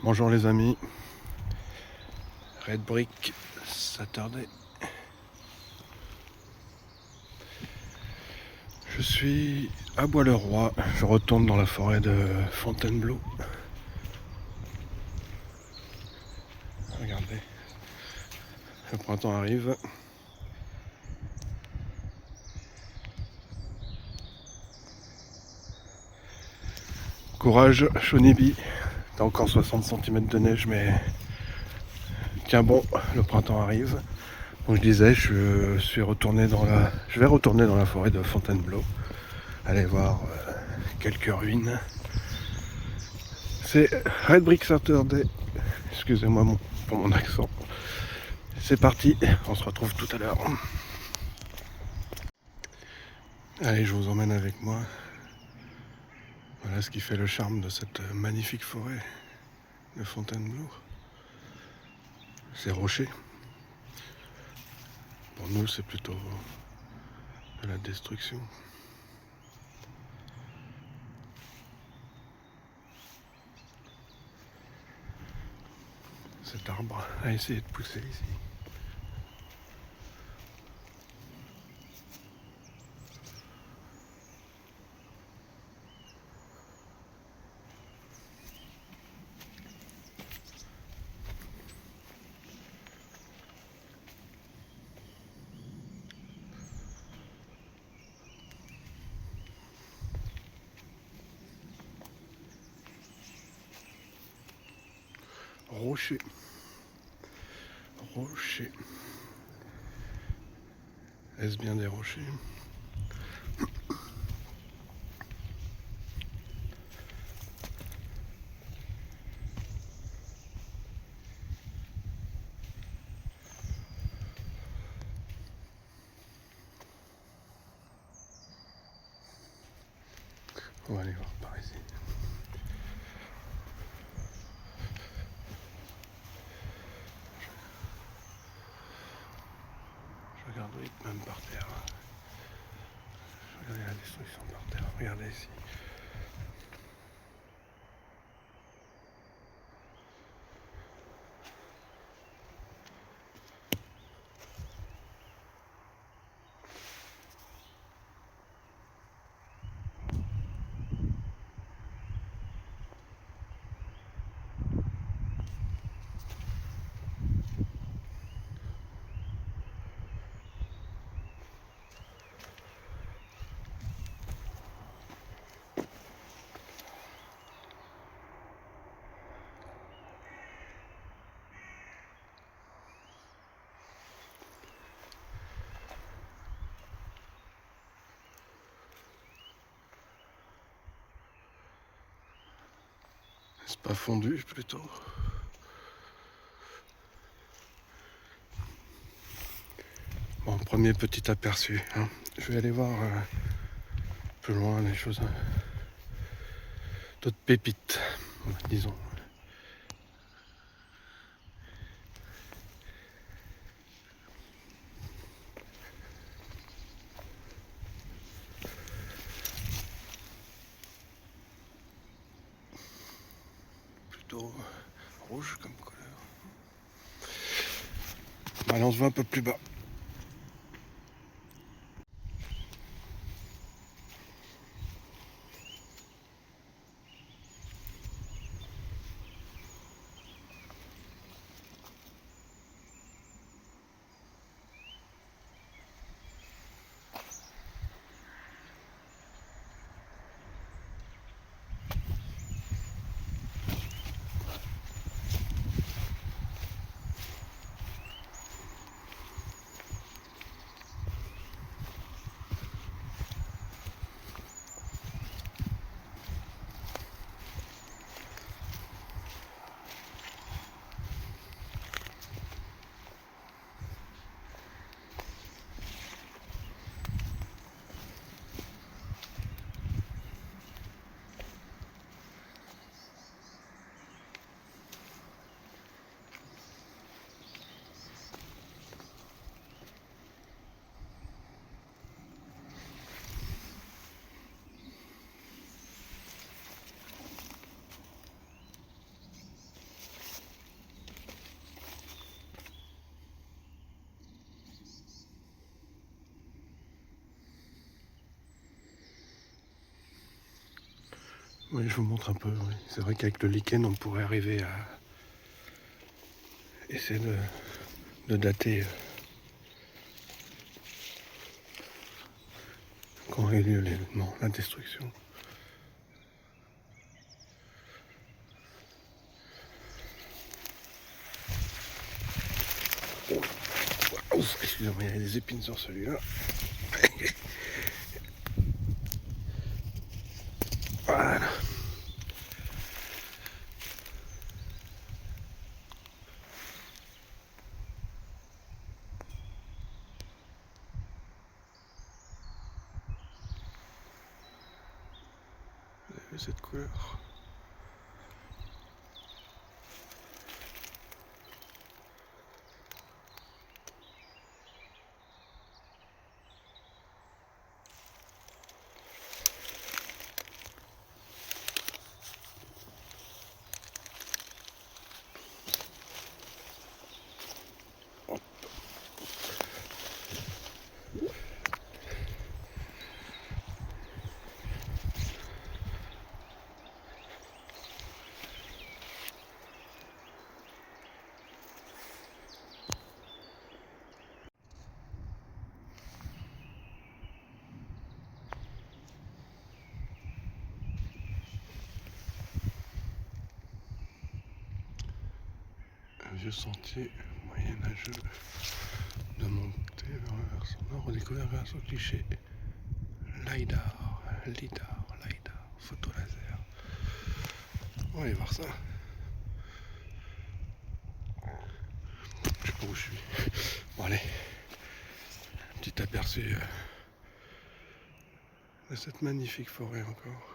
Bonjour les amis, Red Brick Saturday. Je suis à Bois-le-Roi, je retourne dans la forêt de Fontainebleau. Regardez, le printemps arrive. Courage Chonibi, t'as encore 60 cm de neige mais tiens bon, le printemps arrive. Donc je disais, je vais retourner dans la forêt de Fontainebleau, aller voir quelques ruines. C'est Red Brick Saturday, excusez-moi pour mon accent. C'est parti, on se retrouve tout à l'heure. Allez, je vous emmène avec moi. Voilà ce qui fait le charme de cette magnifique forêt de Fontainebleau. Ces rochers. Pour nous, c'est plutôt de la destruction. Cet arbre a essayé de pousser ici. Rocher. Rocher. Est-ce bien des rochers ? On va aller voir par ici. Je regarde, oui, même par terre. Je regarde la destruction par terre. Regardez ici. C'est pas fondu plutôt. Bon, premier petit aperçu. Hein. Je vais aller voir plus loin les choses. D'autres pépites, disons. Plutôt rouge comme couleur. Allez, on se voit un peu plus bas. Oui, je vous montre un peu. Oui. C'est vrai qu'avec le lichen, on pourrait arriver à essayer de dater quand a eu lieu l'événement, la destruction. Ouf, excusez-moi, il y a des épines sur celui-là. Voilà. Vous avez vu cette couleur? Un vieux sentier moyenâgeux de montée vers le versant nord, redécouvert grâce au cliché LiDAR, photo laser. On va aller voir ça. Je sais pas où je suis. Bon allez, un petit aperçu de cette magnifique forêt encore.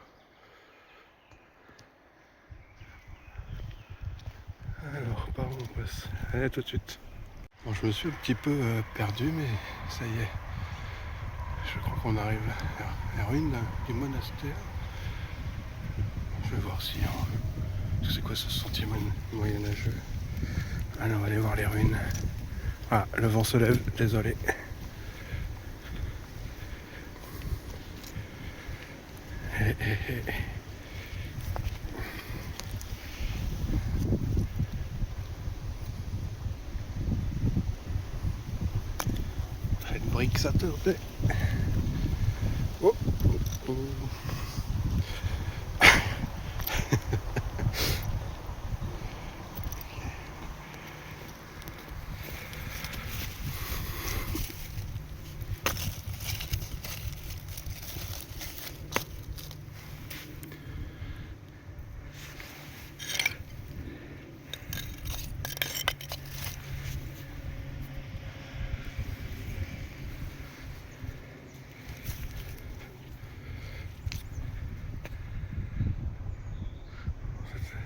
Alors, par où on passe? Allez, tout de suite. Bon, je me suis un petit peu perdu, mais ça y est. Je crois qu'on arrive à la ruine du monastère. Je vais voir si... c'est quoi ce sentier moyenâgeux? Allez, on va aller voir les ruines. Ah, le vent se lève, désolé. Cette brique, ça tournait. Oh, oh.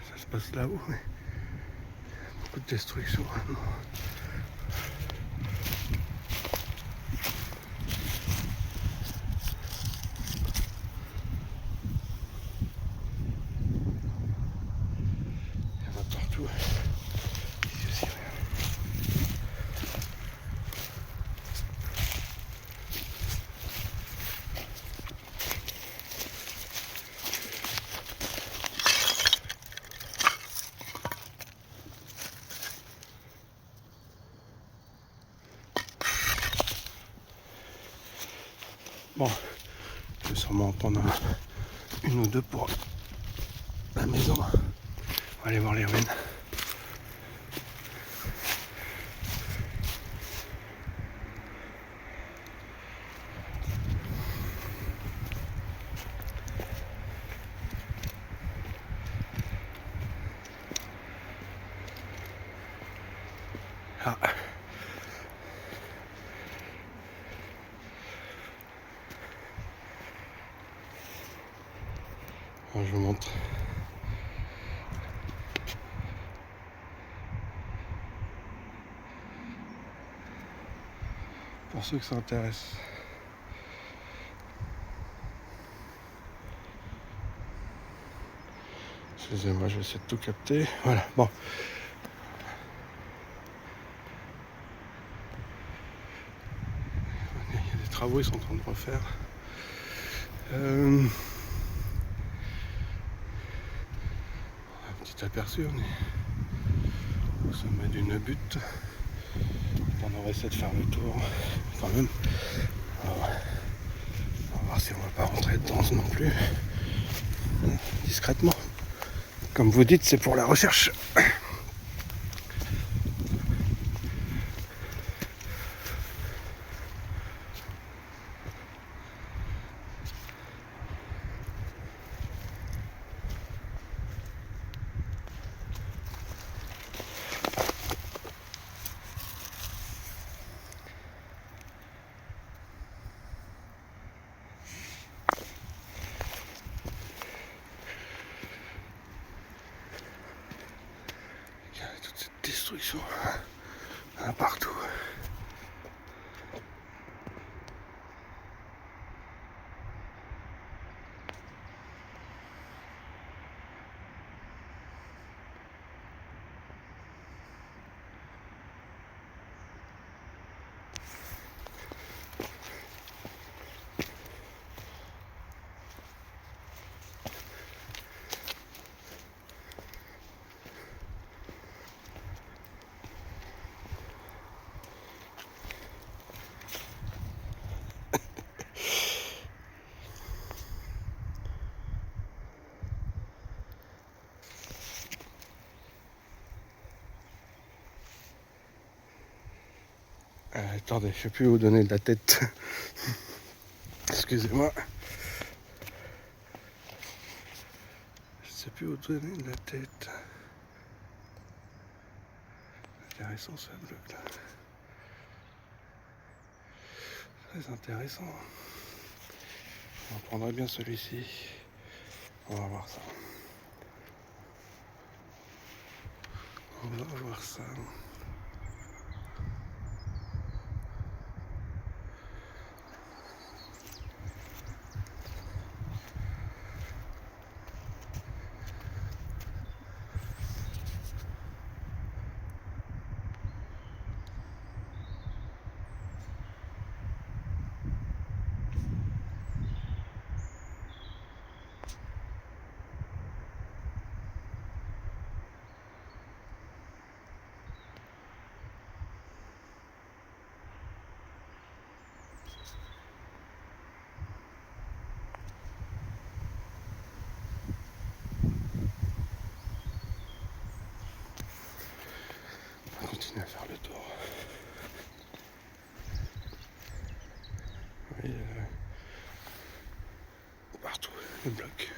Ça se passe là-haut, mais beaucoup de destruction vraiment. Il y en a partout. Ici aussi, rien. Bon, je vais sûrement en prendre une ou deux pour la maison. On va aller voir les ruines. Ah. Alors, je vous montre. Pour ceux que ça intéresse. Excusez-moi, je vais essayer de tout capter. Voilà, bon. Il y a des travaux, ils sont en train de refaire. Petit aperçu, on est au sommet d'une butte. On va essayer de faire le tour quand même. Alors, on va voir si on va pas rentrer dedans non plus. Discrètement. Comme vous dites, c'est pour la recherche. Toute cette destruction partout. Attendez, je sais plus où donner de la tête. Excusez-moi. Je sais plus où donner de la tête. Intéressant ce bloc là. Très intéressant. On prendrait bien celui-ci. On va voir ça. On va voir ça. On va continuer à faire le tour. Oui, partout, le bloc.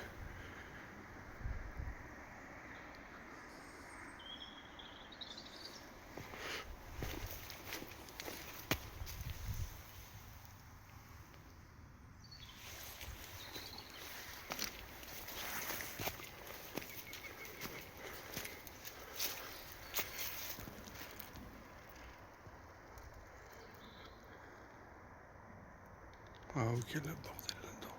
Ah ok, le bordel là-dedans.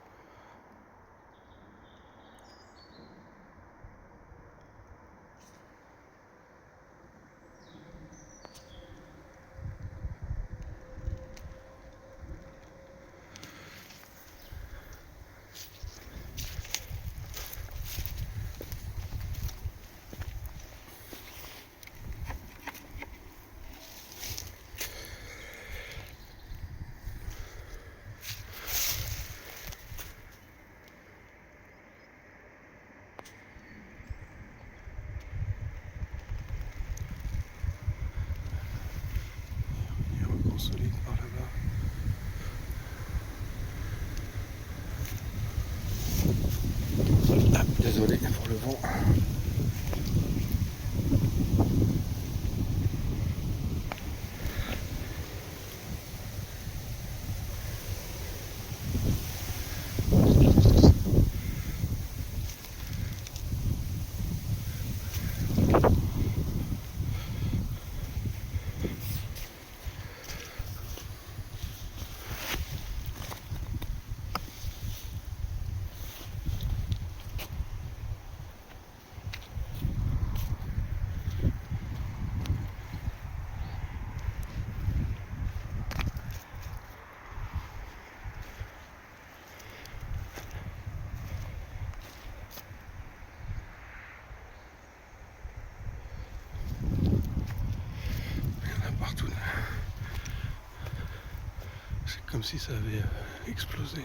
comme si ça avait explosé.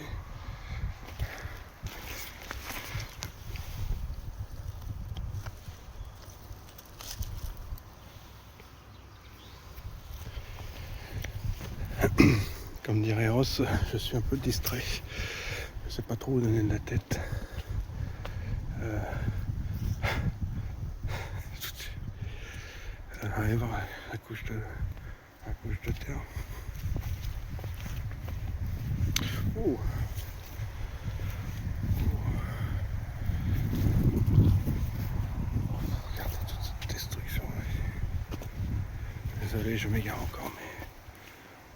Comme dirait Ross, je suis un peu distrait. Je sais pas trop où donner de la tête. Allez voir la couche de terre. Oh. Regardez toute cette destruction. Désolé, je m'égare encore, mais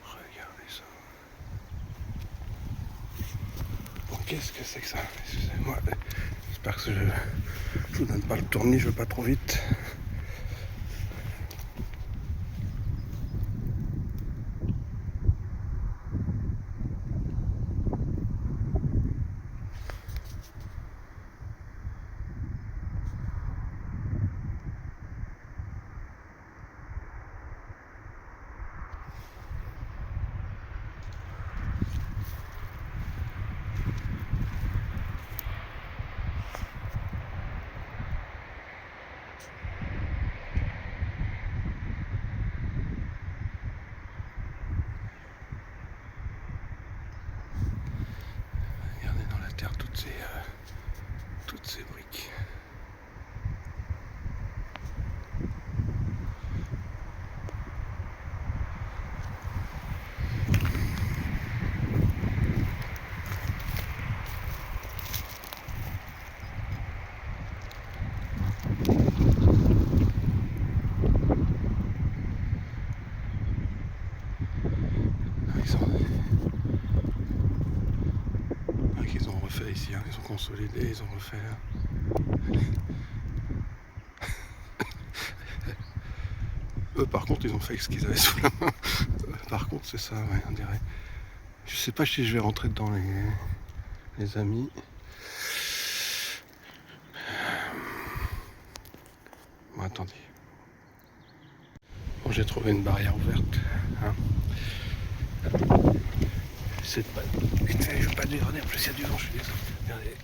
regardez ça. Bon, qu'est-ce que c'est que ça? Excusez-moi. J'espère que je vous donne pas le tournis, je veux pas trop vite. Regardez dans la terre toutes ces briques. Ils ont refait ici, hein. Ils ont consolidé, ils ont refait là. Eux par contre ils ont fait ce qu'ils avaient sous la main. Par contre c'est ça, ouais, on dirait. Je sais pas si je vais rentrer dedans les amis. Bon, attendez. Bon, j'ai trouvé une barrière ouverte. Hein. C'est pas. Putain, je veux pas dégrader, en plus il y a du vent, je suis désolé. Regardez.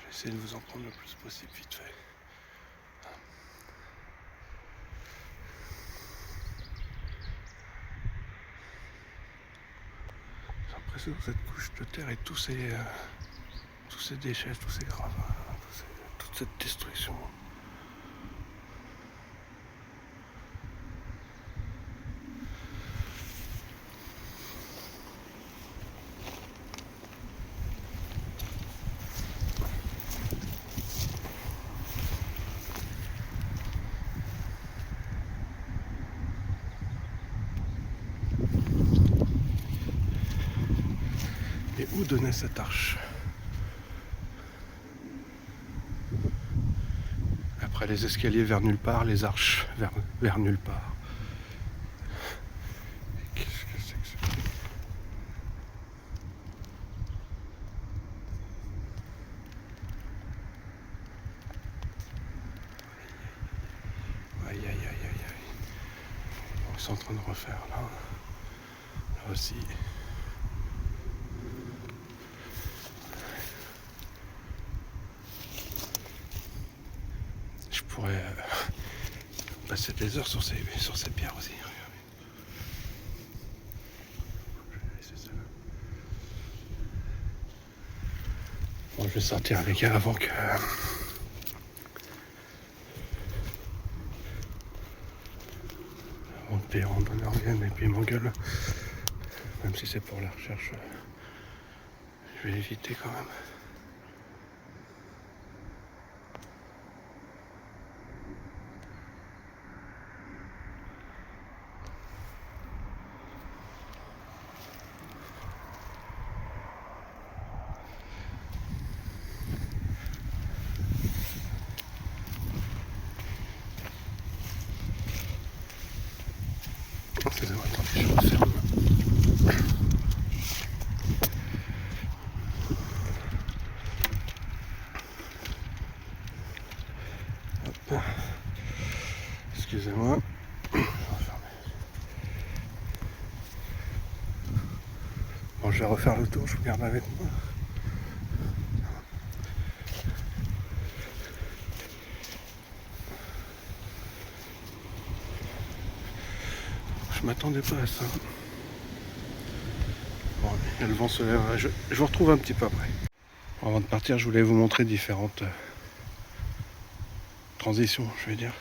J'essaie de vous en prendre le plus possible vite fait. J'ai l'impression que cette couche de terre et tous ces déchets, tous ces gravats, toute cette destruction. Et où donnait cette arche? Après les escaliers vers nulle part, les arches vers nulle part. Qu'est-ce que c'est que ça? Aïe aïe aïe aïe aïe. Ils sont en train de refaire là. Là aussi. Je pourrais passer des heures sur ces pierres aussi. Regardez. Je vais laisser ça là. Bon, je vais sortir les gars avant que Péron en revienne et puis m'engueule. Même si c'est pour la recherche, je vais l'éviter quand même. Excusez-moi, attendez, je referme. Hop. Excusez-moi. Je vais refermer. Bon, je vais refaire le tour, je vous garde avec moi. Je m'attendais pas à ça. Bon, et le vent se lève. Je vous retrouve un petit peu après. Bon, avant de partir, je voulais vous montrer différentes transitions, je vais dire.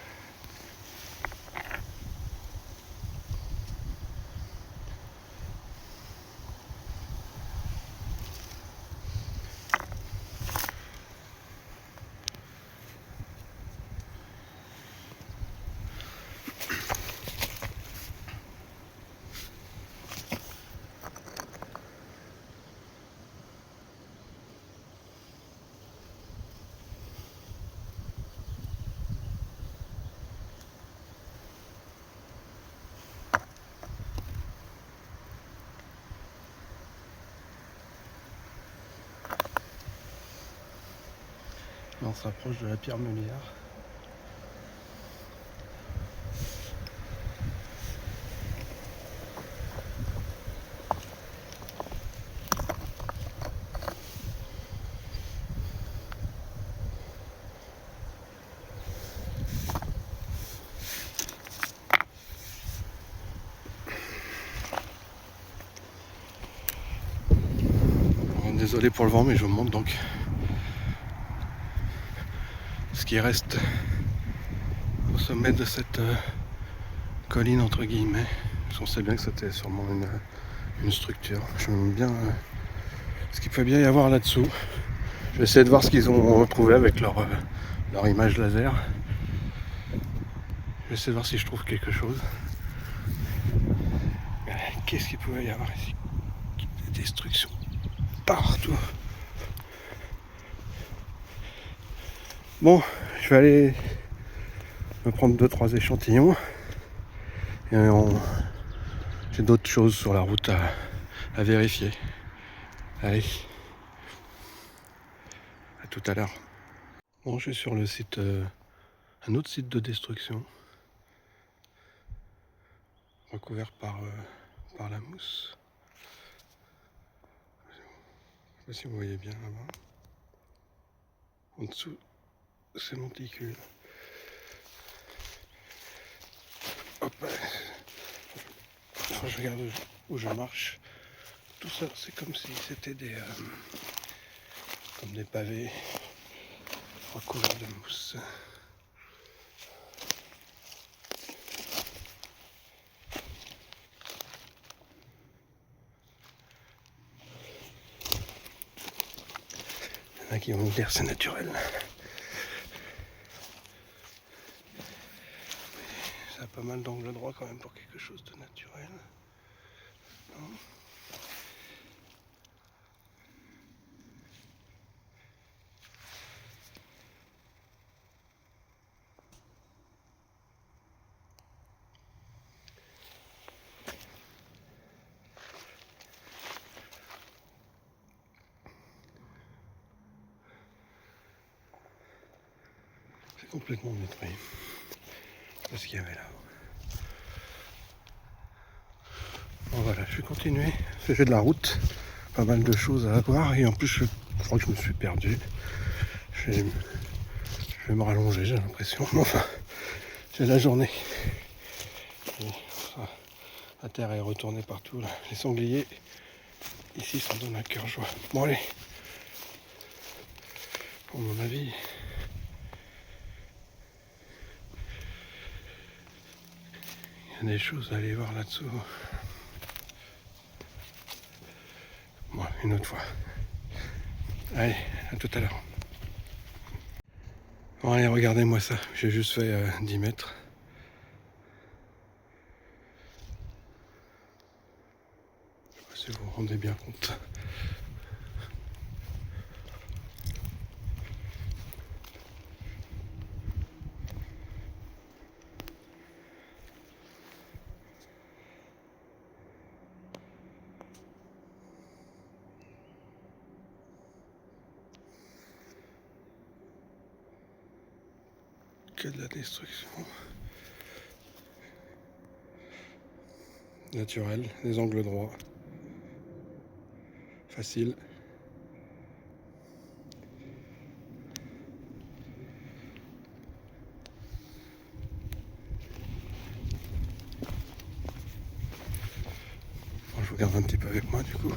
On se rapproche de la pierre Meulière. Désolé pour le vent, mais je vous montre donc ce qui reste au sommet de cette colline entre guillemets. Je pensais bien que c'était sûrement une structure. Je me demande bien ce qu'il peut bien y avoir là-dessous. Je vais essayer de voir ce qu'ils ont retrouvé avec leur image laser. Je vais essayer de voir si je trouve quelque chose. Qu'est-ce qu'il pouvait y avoir ici? Des destructions partout. Bon, je vais aller me prendre 2-3 échantillons. Et j'ai d'autres choses sur la route à vérifier. Allez, à tout à l'heure. Bon, je suis sur le site, un autre site de destruction, recouvert par la mousse. Je sais pas si vous voyez bien là-bas. En dessous, c'est monticule. Hop, quand je regarde où je marche, tout ça, c'est comme si c'était comme des pavés recouverts de mousse. Il y en a qui vont me dire c'est naturel. Ça a pas mal d'angle droit quand même pour quelque chose de naturel. Non ? C'est complètement détruit. Je sais pas ce qu'il y avait là. Bon voilà, je vais continuer. J'ai de la route, pas mal de choses à voir et en plus je crois que je me suis perdu. Je vais me rallonger, j'ai l'impression. Mais enfin, c'est la journée. Et, enfin, la terre est retournée partout là. Les sangliers ici s'en donnent un cœur joie. Bon allez, pour mon avis. Il y a des choses à aller voir là-dessous. Bon, une autre fois. Allez, à tout à l'heure. Bon allez, regardez-moi ça. J'ai juste fait 10 mètres. Je sais pas si vous vous rendez bien compte. que de la destruction. Naturel, des angles droits. Facile. Bon, je vous garde un petit peu avec moi du coup.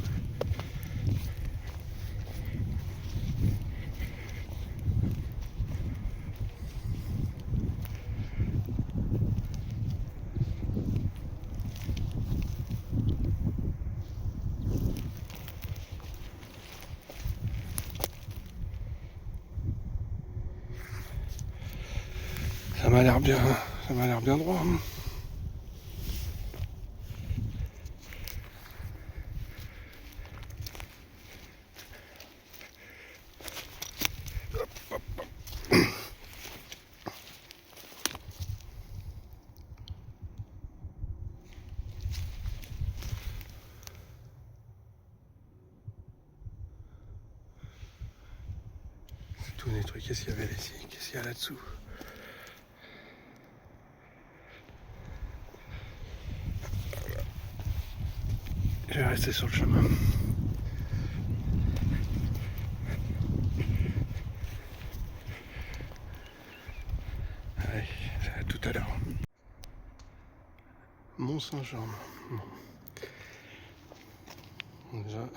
Ça m'a l'air bien droit. Hein. C'est tout nettoyé. Qu'est-ce qu'il y avait ici? Qu'est-ce qu'il y a là-dessous? Je vais rester sur le chemin. Allez, à tout à l'heure. Mont-Saint-Jean. Bon. Déjà,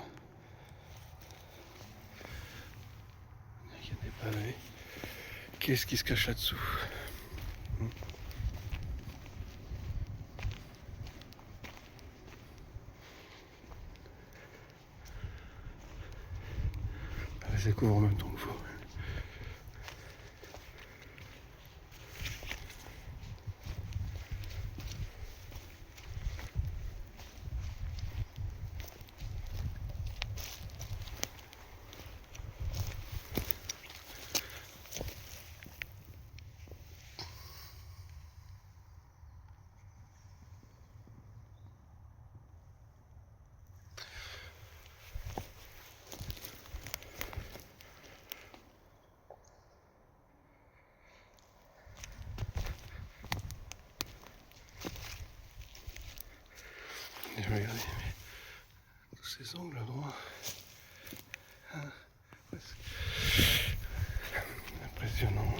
il y a des pavés. Qu'est-ce qui se cache là-dessous? Je découvre en même temps que vous. Et je vais regarder tous ces angles droits. Hein, impressionnant.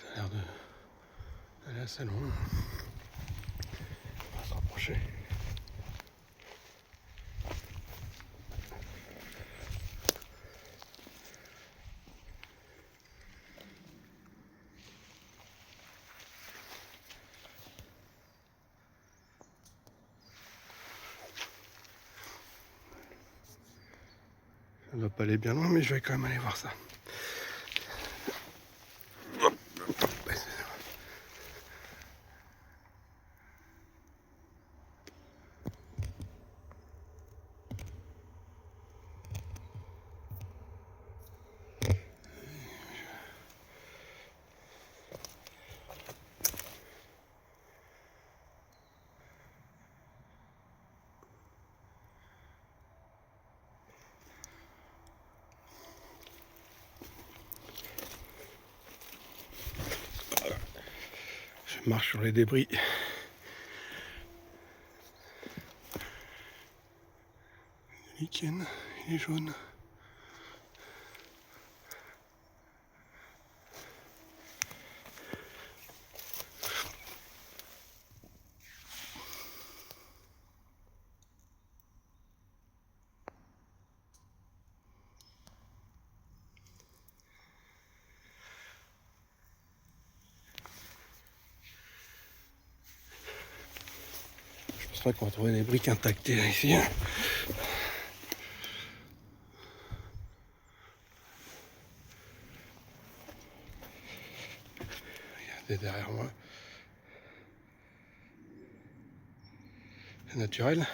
Ça a l'air d'aller assez loin. On va se rapprocher. Ça ne va pas aller bien loin, mais je vais quand même aller voir ça. Je marche sur les débris. Le lichen, il est jaune. Je pense pas qu'on va trouver des briques intactes ici. Regardez derrière moi. C'est naturel.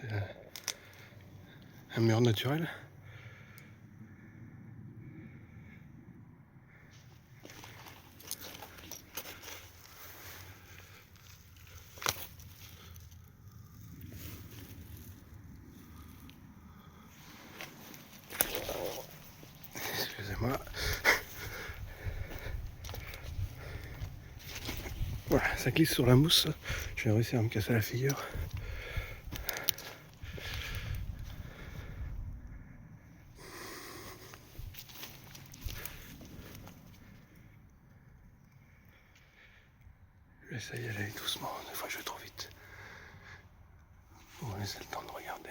C'est un mur naturel. Excusez-moi. Voilà, ça glisse sur la mousse. Je vais réussir à me casser la figure. J'essaie d'y aller doucement, des fois je vais trop vite. On va laisser le temps de regarder.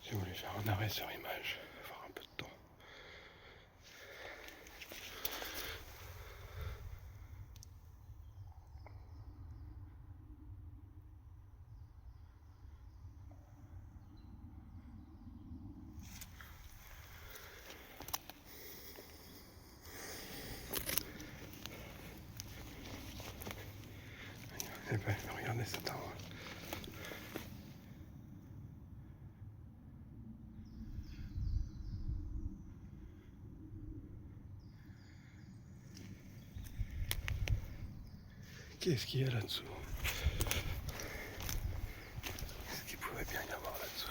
J'ai voulu faire un arrêt sur image, avoir un peu de temps. Eh ben, regardez cet arbre. Qu'est-ce qu'il y a là-dessous? Qu'est-ce qu'il pouvait bien y avoir là-dessous?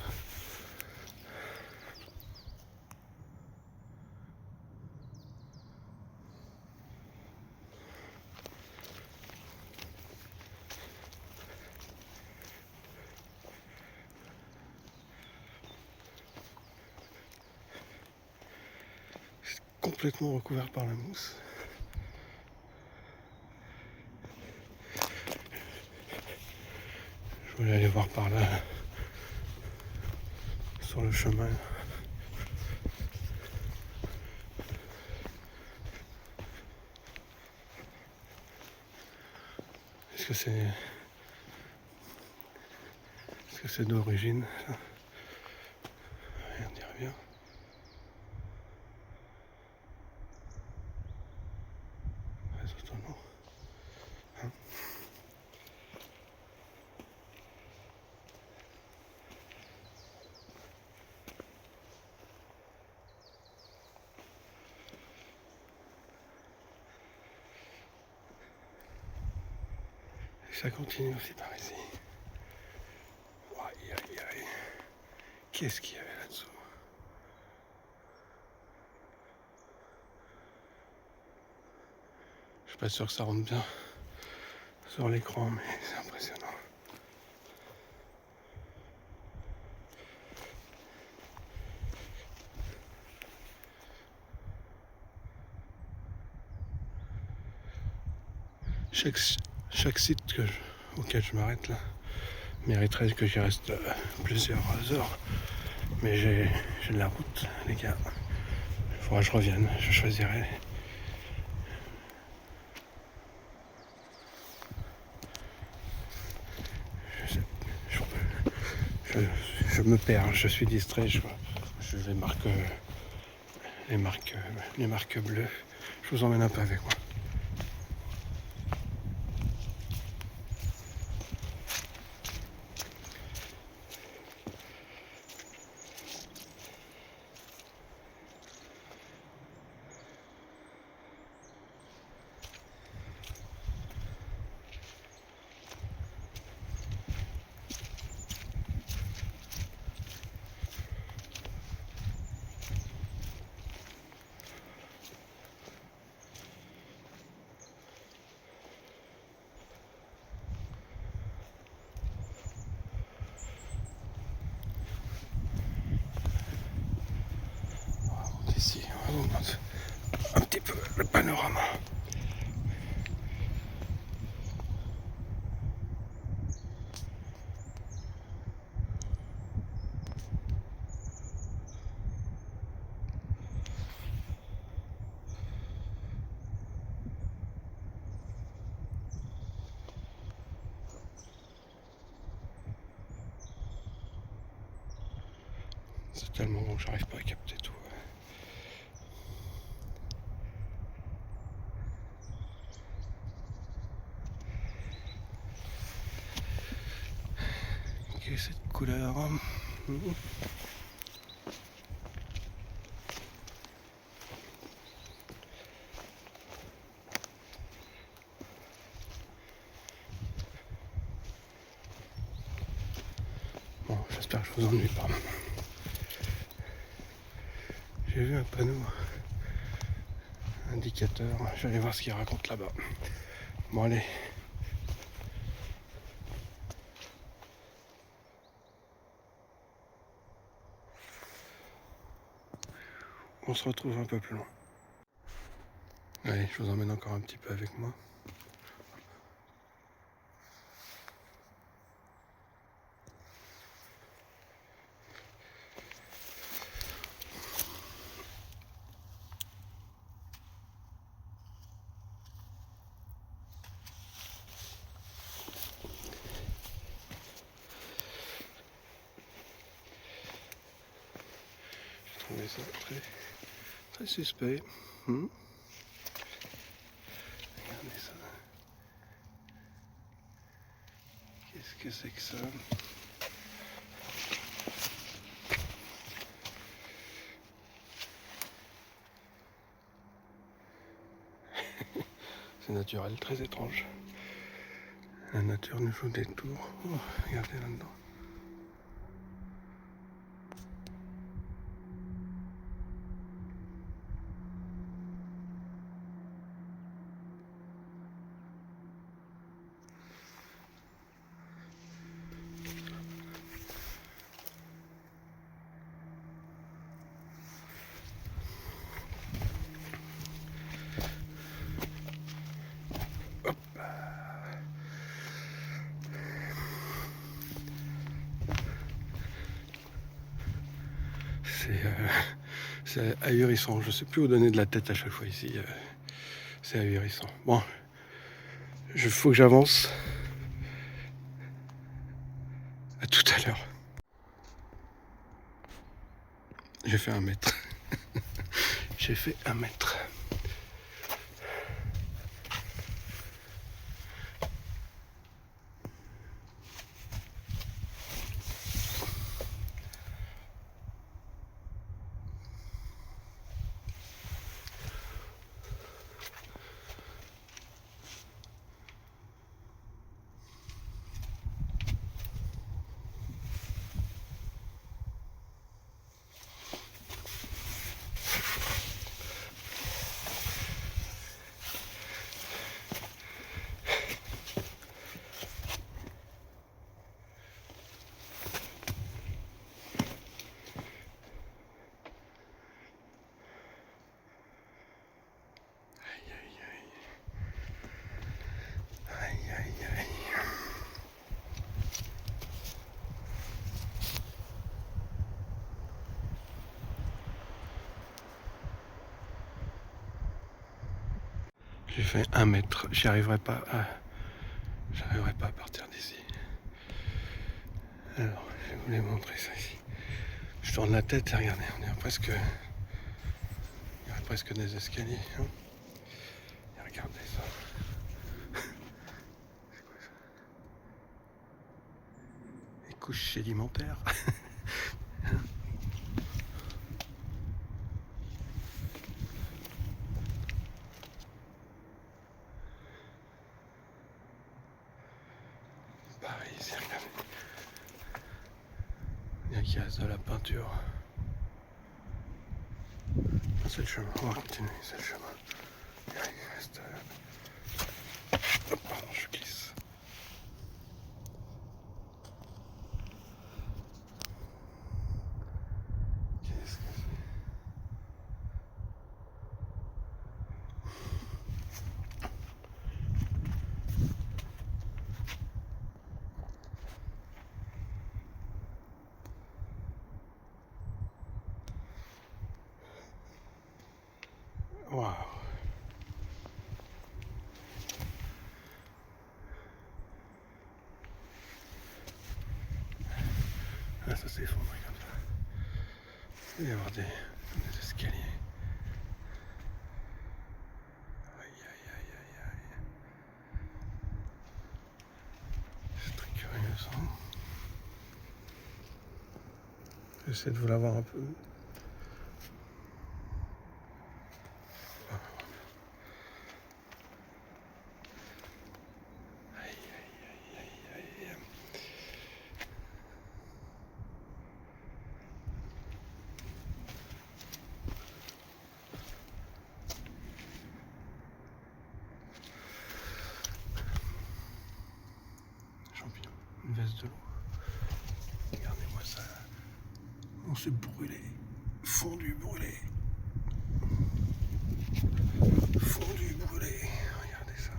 C'est complètement recouvert par la mousse. Je voulais aller voir par là, sur le chemin. Est-ce que c'est d'origine ça? Rien ne dit rien. Très étonnant. Hein? Et ça continue aussi par ici. Aïe aïe aïe. Qu'est-ce qu'il y avait là-dessous? Je suis pas sûr que ça rentre bien sur l'écran, mais c'est impressionnant. Chaque site auquel je m'arrête là mériterait que j'y reste plusieurs heures. Mais j'ai de la route, les gars. Il faudra que je revienne, je choisirai. Je me perds, je suis distrait, je les marques bleues. Je vous emmène un peu avec moi. Ici, on va vous montrer un petit peu le panorama. C'est tellement long que j'arrive pas à capter tout. changer cette couleur. Bon, j'espère que je vous ennuie pas. J'ai vu un panneau indicateur, je vais aller voir ce qu'il raconte là-bas. Bon allez. On se retrouve un peu plus loin. Allez, je vous emmène encore un petit peu avec moi. J'ai trouvé ça très suspect. Regardez ça. Qu'est-ce que c'est que ça? C'est naturel, très étrange. La nature nous joue des tours. Oh, regardez là-dedans. C'est ahurissant. Je sais plus où donner de la tête à chaque fois ici. C'est ahurissant. Bon, il faut que j'avance. À tout à l'heure. J'ai fait 1 mètre. J'ai fait 1 mètre. J'ai fait 1 mètre. J'arriverai pas à partir d'ici. Alors, je vais vous les montrer ça ici. Je tourne la tête et regardez, on est presque. Il y a presque des escaliers. Hein. Et regardez ça. C'est quoi ça? Les couches sédimentaires. Pareil ici, regardez. Il y a de la peinture. C'est le chemin, on va continuer, c'est le chemin. Il reste. Hop, pardon, je glisse. Qu'est-ce que c'est? Waouh! Ah, ça s'effondre comme ça. Il va y avoir des escaliers. Aïe, aïe, aïe, aïe, aïe. C'est très curieux ça. j'essaie de vous l'avoir un peu. Champignon, une veste de l'eau. Regardez-moi ça. On s'est brûlé. Fondu, brûlé. Fondu, brûlé. Regardez ça.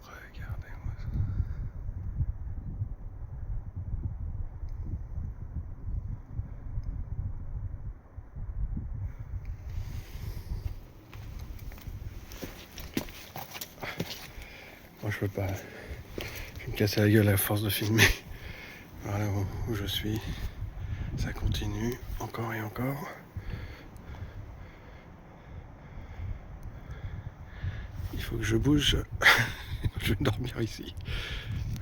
Regardez-moi ça. Moi je peux pas. Je vais me casser la gueule à force de filmer. Voilà où je suis. Ça continue encore et encore. Il faut que je bouge. Je vais dormir ici.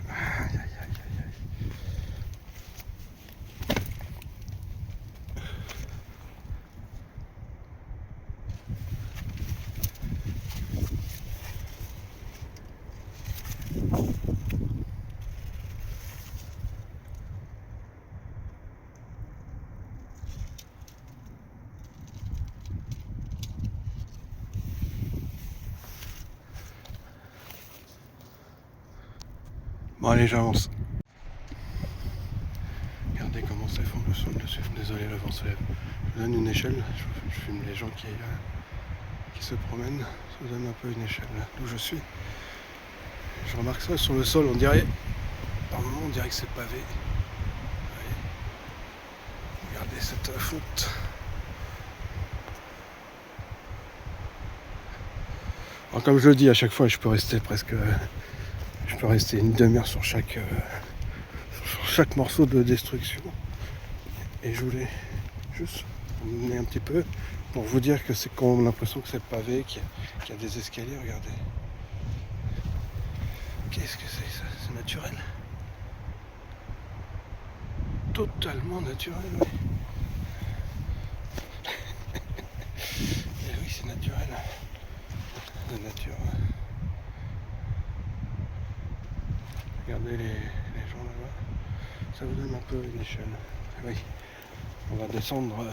Aïe, aïe, aïe, aïe, aïe. Bon allez, j'avance. Regardez comment ça fond le sol dessus. Désolé, le vent se lève. Je vous donne une échelle. Je filme les gens qui se promènent. Je vous donne un peu une échelle d'où je suis. Je remarque ça sur le sol, on dirait. Par moment, on dirait que c'est pavé. Ouais. Regardez cette fonte. Alors, comme je le dis à chaque fois, je peux rester une demi-heure sur chaque morceau de destruction. Et je voulais juste vous donner un petit peu pour vous dire que c'est quand on a l'impression que c'est pavé, qu'il y a des escaliers. Regardez. Qu'est-ce que c'est ça? C'est naturel. Totalement naturel, oui. Et oui, c'est naturel. La nature. Regardez les gens là-bas. Ça vous donne un peu une échelle. Oui. On va descendre. Oh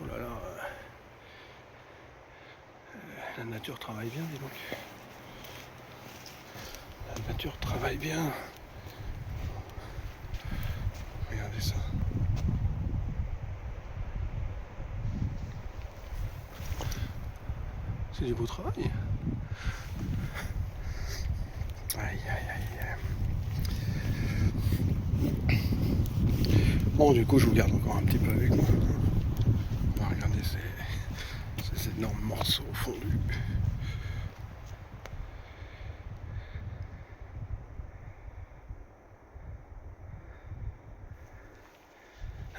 là là. La nature travaille bien, dis donc. La nature travaille bien. Regardez ça. C'est du beau travail. Aïe aïe aïe. Bon, du coup, je vous garde encore un petit peu avec moi. On va regarder ces énormes morceaux fondus.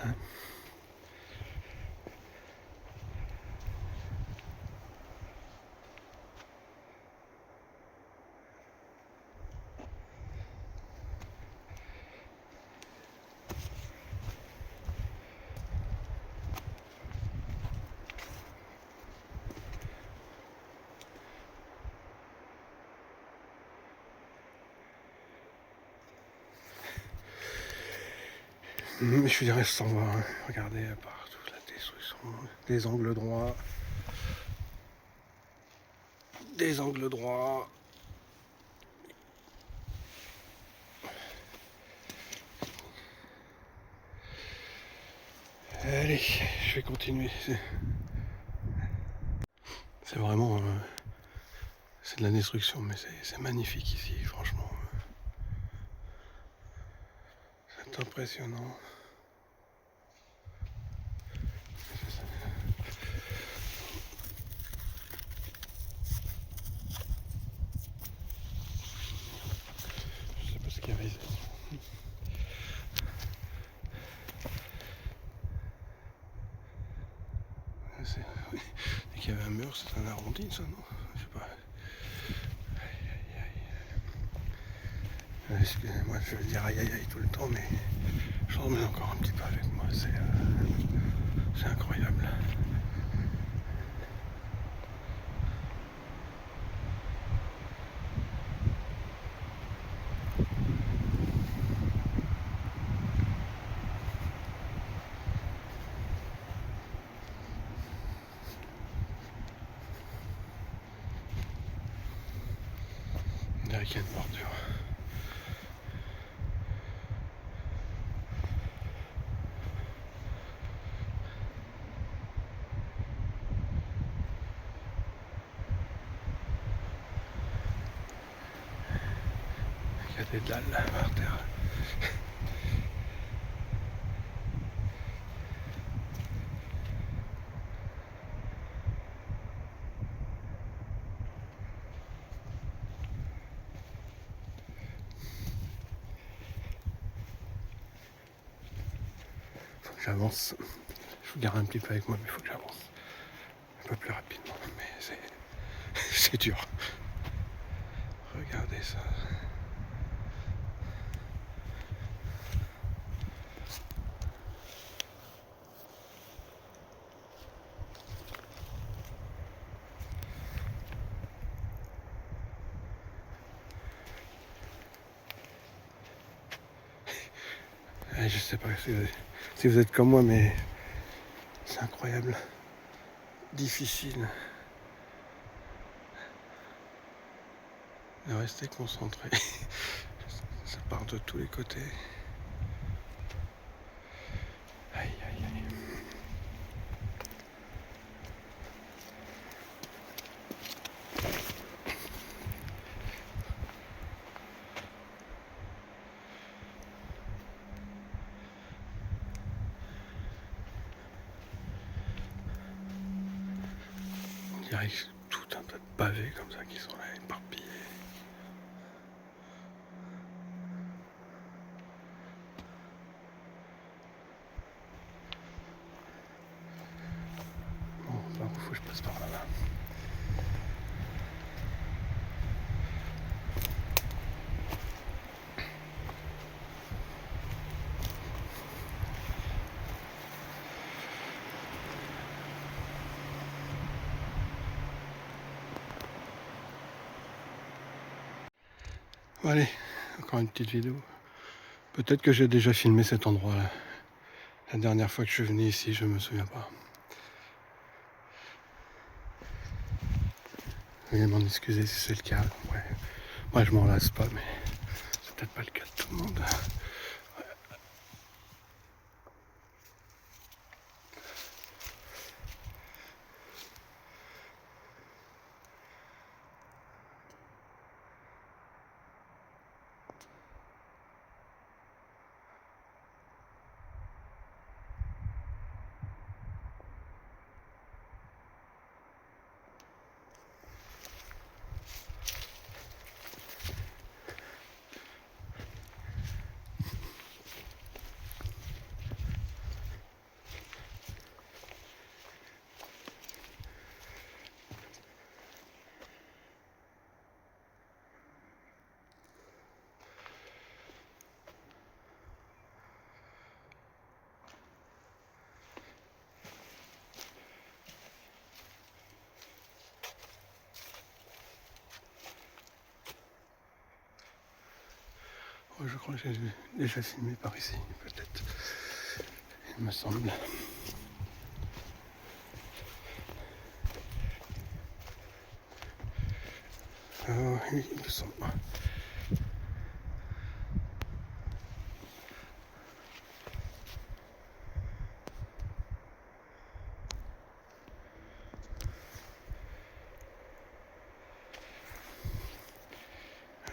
Hein? Je suis resté sans voir. Regardez partout la destruction. Des angles droits. Des angles droits. Allez, je vais continuer. C'est vraiment. C'est de la destruction, mais c'est magnifique ici, franchement. C'est impressionnant. Je sais pas ce qu'il y avait ici. qu'il y avait un mur, c'est un arrondi ça, non? Je sais pas. Excusez-moi, je vais dire aïe aïe aïe tout le temps, mais je remets encore un petit peu avec moi, c'est incroyable. On dirait qu'il y a une bordure. Il y a des dalles là par terre. Faut que j'avance. Je vous garde un petit peu avec moi, mais il faut que j'avance. Un peu plus rapidement, mais c'est dur. Regardez ça. Je sais pas si vous êtes comme moi, mais c'est incroyable. Difficile de rester concentré. Ça part de tous les côtés. Aïe aïe aïe. On dirait que c'est tout un tas de pavés comme ça qui sont là éparpillés. Bon, par où faut que je passe par là-bas. Bon, allez, encore une petite vidéo. Peut-être que j'ai déjà filmé cet endroit-là. La dernière fois que je suis venu ici, je me souviens pas. Veuillez m'en excuser si c'est le cas. Ouais. Moi, je m'en lasse pas, mais c'est peut-être pas le cas de tout le monde. Ouais, je crois que j'ai déjà filmé par ici, peut-être. Il me semble. Oui, il me semble.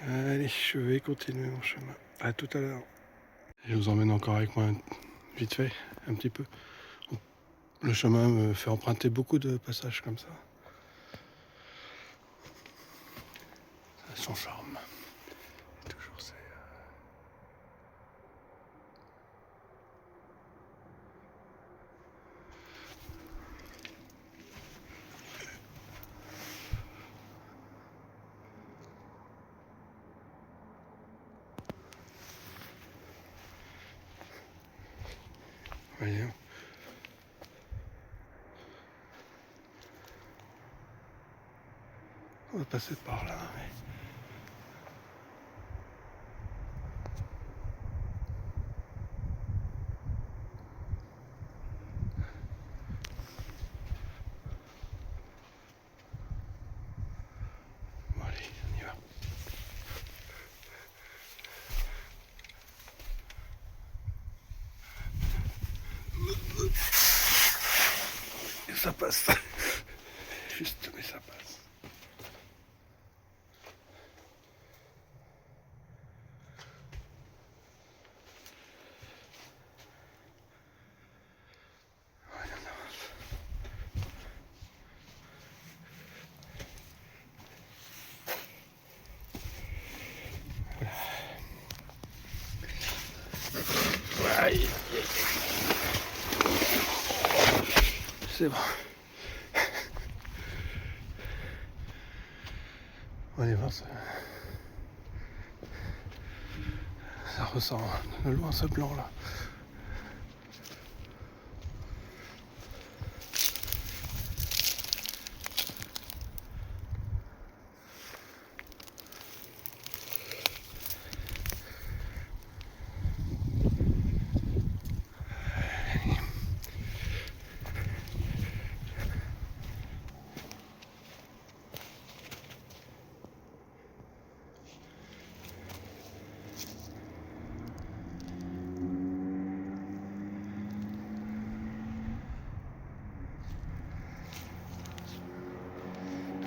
Allez, je vais continuer mon chemin. À tout à l'heure. Je vous emmène encore avec moi vite fait, un petit peu. Le chemin me fait emprunter beaucoup de passages comme ça. Ça a son charme. Toujours c'est. Voyez. On va passer par là. Mais... Bon, allez, on y va. Et ça passe. Juste, mais ça passe. Aïe. C'est bon. On va aller voir ça. Ça ressort de loin ce blanc là.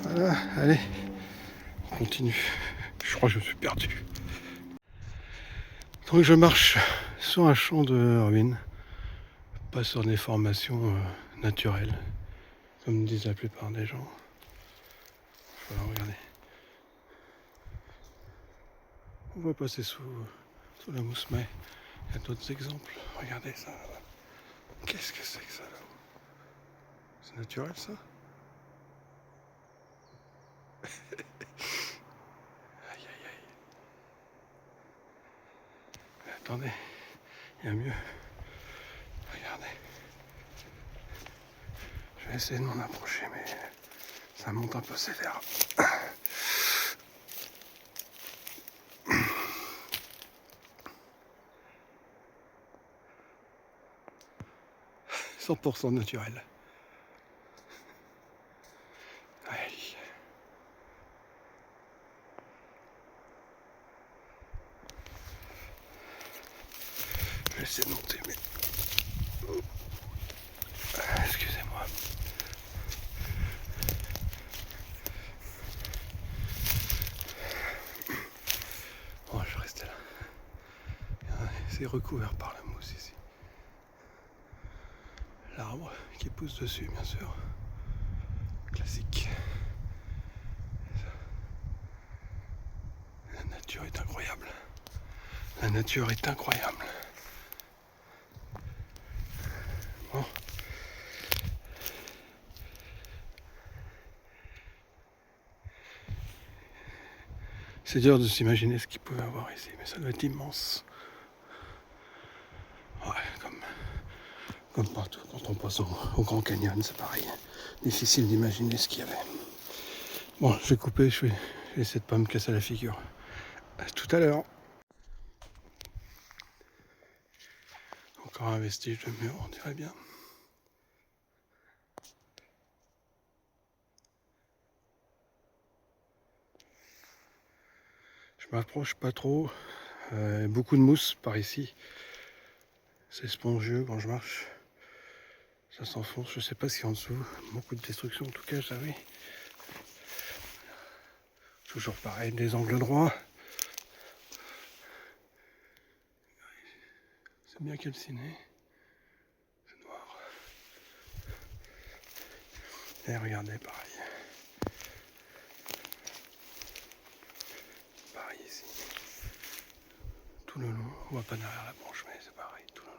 Voilà, allez, on continue. Je crois que je me suis perdu. Donc je marche sur un champ de ruines, pas sur des formations naturelles, comme disent la plupart des gens. Voilà, regardez. On va passer sous la mousse, mais il y a d'autres exemples. Regardez ça là-bas. Qu'est-ce que c'est que ça là-haut? C'est naturel ça? Aïe aïe aïe. Mais attendez, il y a mieux. Regardez. Je vais essayer de m'en approcher, mais ça monte un peu sévère. 100% naturel. Allez. Je vais essayer de monter, mais... Excusez-moi. Bon, je vais rester là. C'est recouvert par la mousse ici. L'arbre qui pousse dessus, bien sûr. Classique. La nature est incroyable. La nature est incroyable. Bon. C'est dur de s'imaginer ce qu'il pouvait avoir ici, mais ça doit être immense. Ouais, comme partout, quand on passe au Grand Canyon, c'est pareil. Difficile d'imaginer ce qu'il y avait. Bon, je vais couper, je vais essayer de pas me casser la figure. À tout à l'heure. Encore un vestige de mur, on dirait bien. Je m'approche pas trop. Beaucoup de mousse par ici. C'est spongieux quand je marche. Ça s'enfonce, je sais pas si en dessous. Beaucoup de destruction en tout cas, ça oui. Toujours pareil, des angles droits. C'est bien calciné. C'est noir. Et regardez, pareil. Pareil ici. Tout le long. On voit pas derrière la branche, mais c'est pareil, tout le long.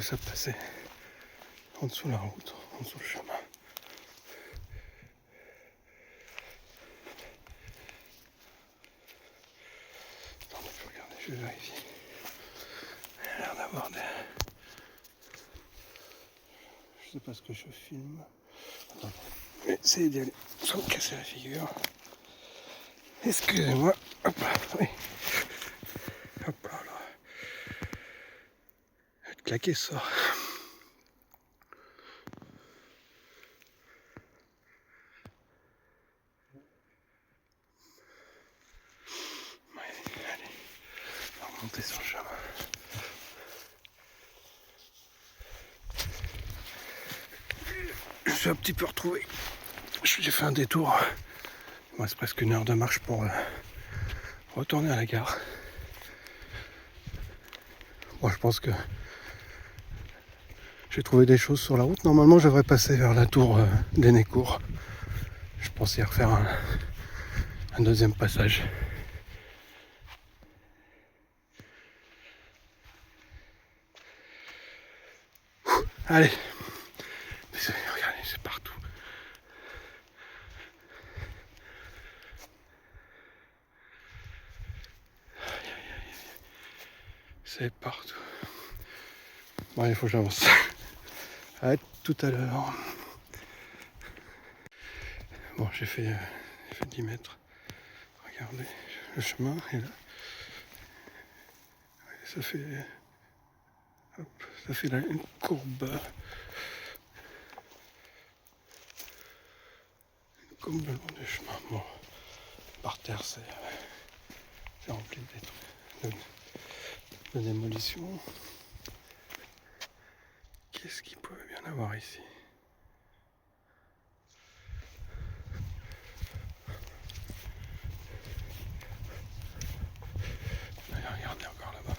que ça passait en dessous de la route, en dessous du chemin. Attends, je peux regarder, je vais vérifier. Il a l'air d'avoir des... Je sais pas ce que je filme. Attends, je vais essayer d'y aller sans me casser la figure. Excusez-moi. Hop là, oui. Hop là, là. Je vais te claquer ça. Ouais, allez, on va remonter sur le chemin. Je suis un petit peu retrouvé. J'ai fait un détour. Il me reste presque 1 heure de marche pour retourner à la gare. Bon, je pense que j'ai trouvé des choses sur la route. Normalement, je devrais passer vers la tour d'Hénécourt. Je pensais y refaire un deuxième passage. Allez. Regardez, c'est partout. C'est partout. Bon, il faut que j'avance. À tout à l'heure. Bon, j'ai fait 10 mètres. Regardez, le chemin est là. Ça fait... Hop, ça fait là une courbe. Une courbe le long du chemin. Bon, par terre, c'est rempli de démolition. Qu'est-ce qu'il peut bien avoir ici? Regardez encore là-bas.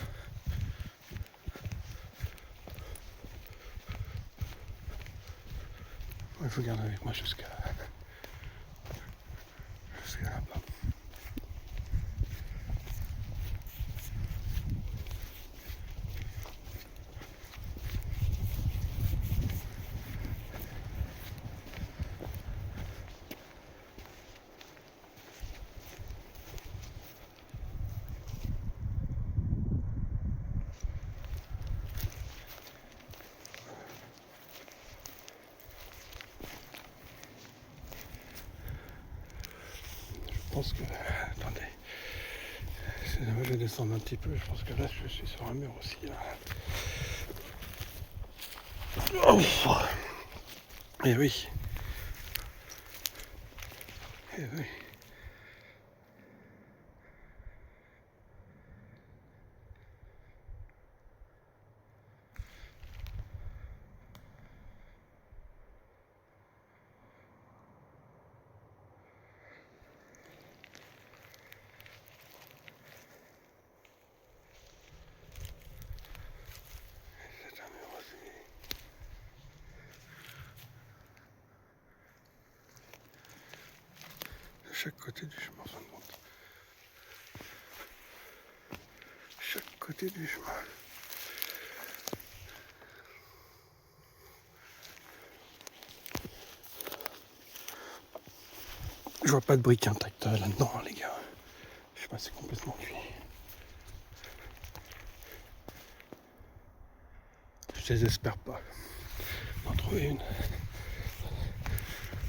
Il faut garder avec moi jusqu'à là-bas. Je pense que... Attendez. Je vais descendre un petit peu. Je pense que là, je suis sur un mur aussi. Là. Oh. Eh oui. Eh oui. C'est un mur aussi. De chaque côté du chemin, en fin de compte. Chaque côté du chemin. Je vois pas de briques intactes là-dedans, les gars. Je sais pas, c'est complètement cuit. Je désespère pas d'en trouver une.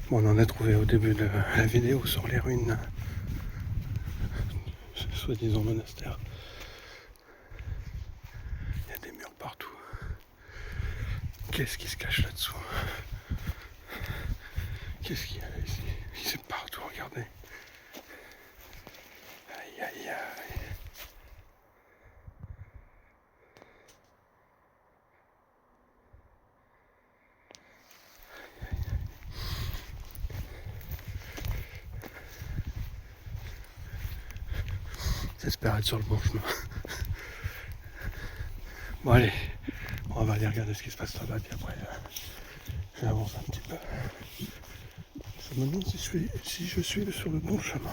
Bon, on en a trouvé au début de la vidéo sur les ruines, soi-disant monastère. Il y a des murs partout. Qu'est-ce qui se cache là-dessous? Qu'est-ce qu'il y a ici? C'est partout, regardez. Aïe, aïe, aïe. J'espère être sur le bon chemin. Bon, allez, on va aller regarder ce qui se passe là-bas, puis après, j'avance un petit peu. Je me demande si je suis sur le bon chemin.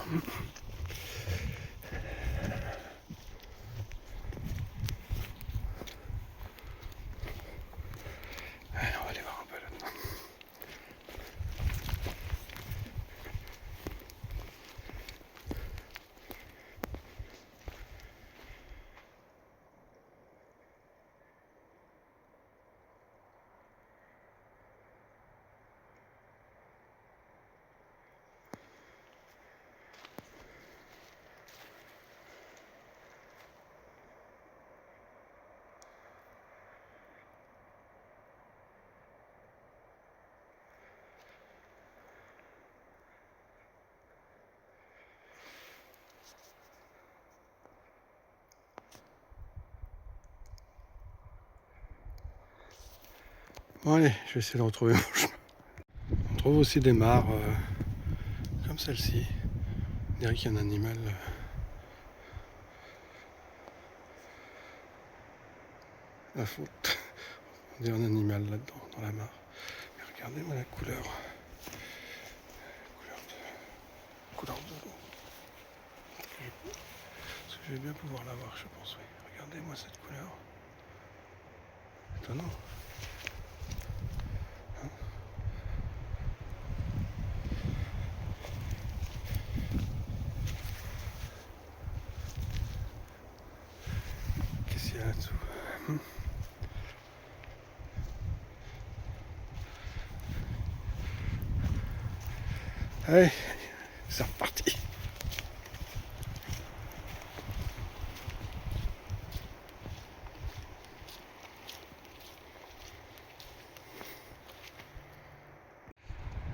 Bon allez, je vais essayer de retrouver mon chemin. On trouve aussi des mares comme celle-ci. On dirait qu'il y a un animal. La faute. On dirait un animal là-dedans, dans la mare. Mais regardez-moi la couleur. Couleur de l'eau. Est-ce que je vais bien pouvoir la voir, je pense, oui. Regardez-moi cette couleur. Étonnant. Hein. Qu'est-ce qu'il y a là-dessous? Allez, c'est reparti.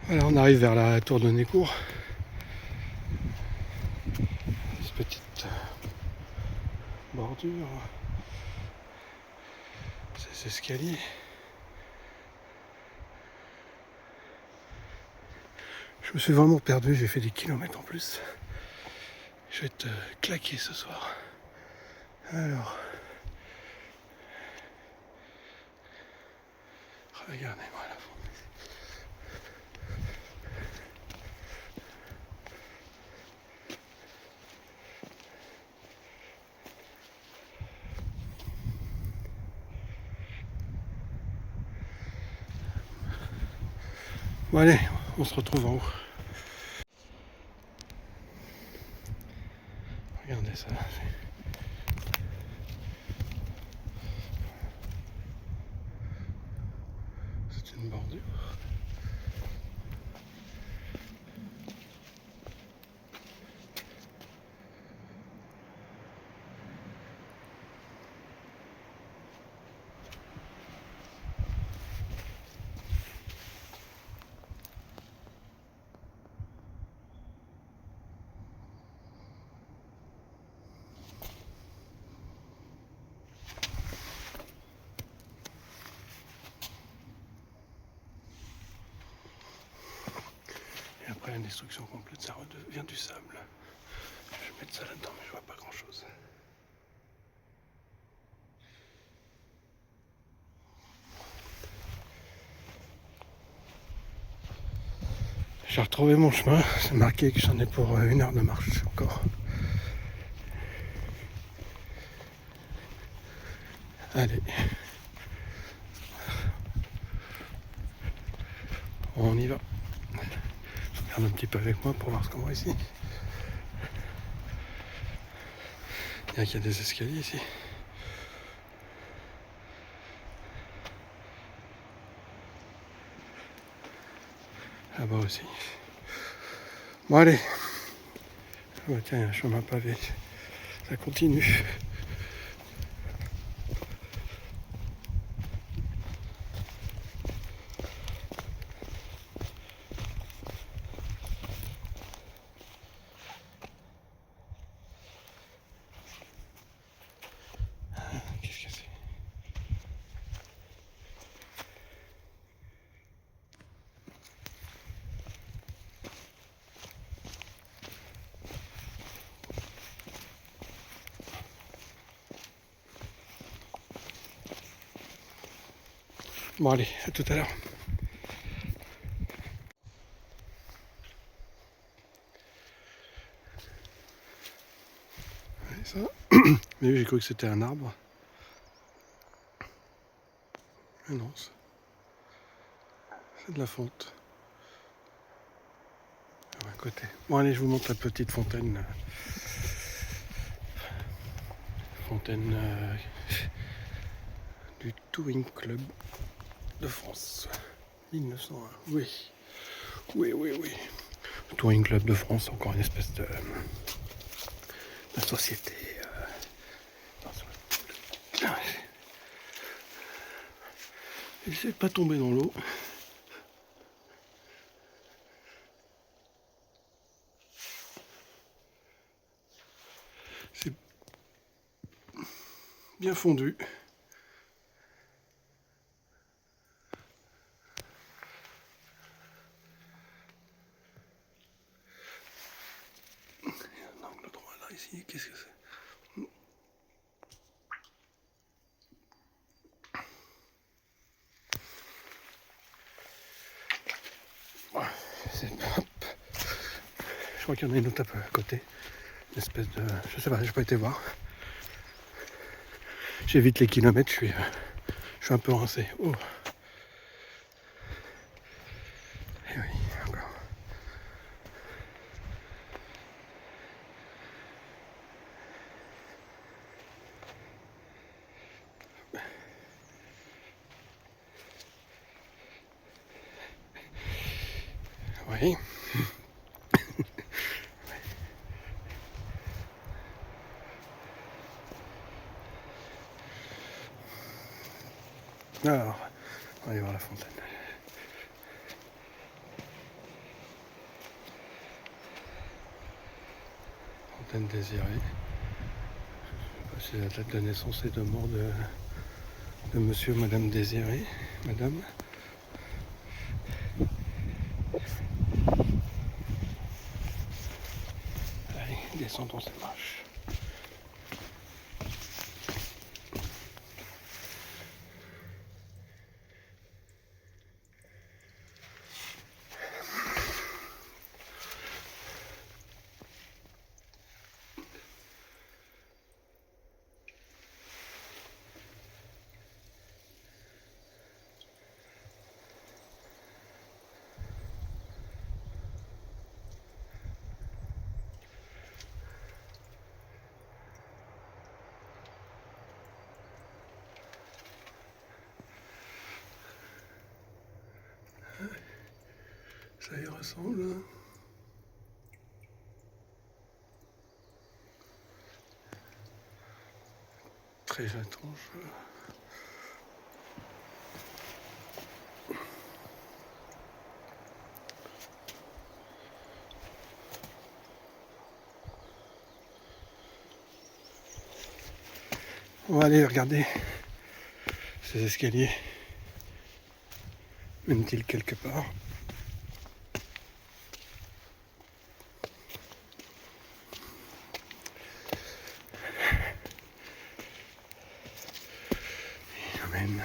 Voilà, on arrive vers la tour de Nécourt. Cette petite bordure. Ces escaliers. Je me suis vraiment perdu, j'ai fait des kilomètres en plus. Je vais être claqué ce soir. Alors, regardez-moi la fournaise. Bon allez, on se retrouve en haut. Regardez ça. C'est une bordure. Et après la destruction complète, ça redevient du sable. Je vais mettre ça là-dedans, mais je vois pas grand-chose. J'ai retrouvé mon chemin, c'est marqué que j'en ai pour 1 heure de marche encore. Allez. On y va. Je regarde un petit peu avec moi pour voir ce qu'on voit ici. Il y a des escaliers ici. Là-bas aussi. Bon allez. Oh, tiens, il y a un chemin pavé. Ça continue. Qu'est-ce que c'est? Bon allez, à tout à l'heure. Ouais, ça. Mais oui, j'ai cru que c'était un arbre. Mais non, c'est de la fonte. À côté. Bon allez, je vous montre la petite fontaine. Fontaine du Touring Club de France. 1901. Oui. Oui, oui, oui. Le Touring Club de France, encore une espèce de société. J'essaie de pas tomber dans l'eau. C'est bien fondu. crois qu'il y en a une autre à côté. Une espèce de... Je sais pas, j'ai pas été voir. J'évite les kilomètres, je suis un peu rincé. Oh. Et oui, encore. Oui. Alors, on va aller voir la fontaine. Fontaine Désirée. Je sais pas si la date de naissance et de mort de monsieur ou madame Désirée. Madame. Allez, descendons ces marches. Ça y ressemble. Très étrange. On va aller regarder ces escaliers. Mènent-ils quelque part? Il emmène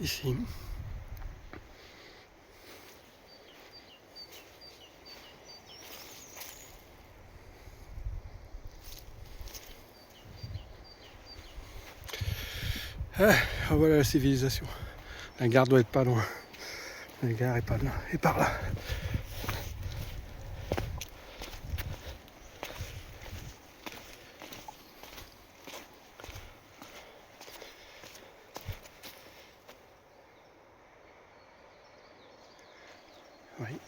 ici. Ah, voilà la civilisation. La gare doit être pas loin. La gare est pas là. Et par là. Oui.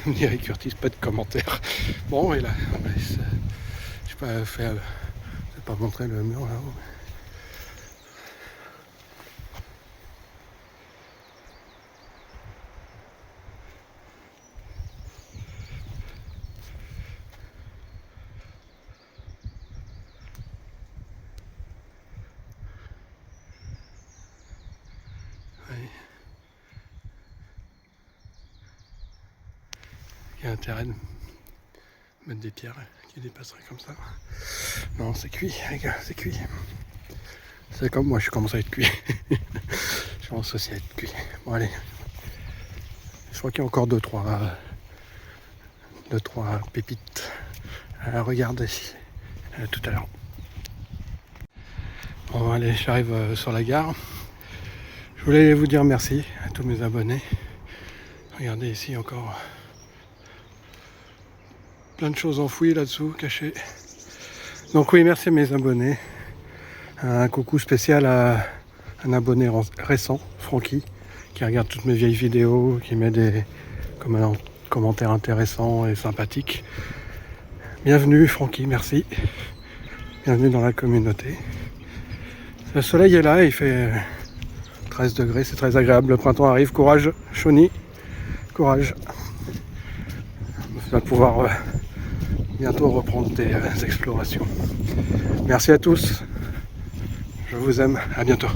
On dirait Curtis, pas de commentaires. Bon, et là, je sais pas faire. Je vais pas montrer le mur là-haut. Oui. Il y a intérêt de mettre des pierres qui dépasseraient comme ça. Non, c'est cuit, les gars, c'est cuit. C'est comme moi, je commence à être cuit. Je commence aussi à être cuit. Bon, allez. Je crois qu'il y a encore 2-3 pépites à regarder tout à l'heure. Bon, allez, j'arrive sur la gare. Je voulais vous dire merci à tous mes abonnés. Regardez ici encore plein de choses enfouies là-dessous, cachées. Donc oui, merci à mes abonnés. Un coucou spécial à un abonné récent, Francky, qui regarde toutes mes vieilles vidéos, qui met des commentaires intéressants et sympathiques. Bienvenue Francky, merci. Bienvenue dans la communauté. Le soleil est là, il fait 13 degrés, c'est très agréable. Le printemps arrive, courage Chauny, courage. Tu vas pouvoir bientôt reprendre tes explorations. Merci à tous, je vous aime, à bientôt.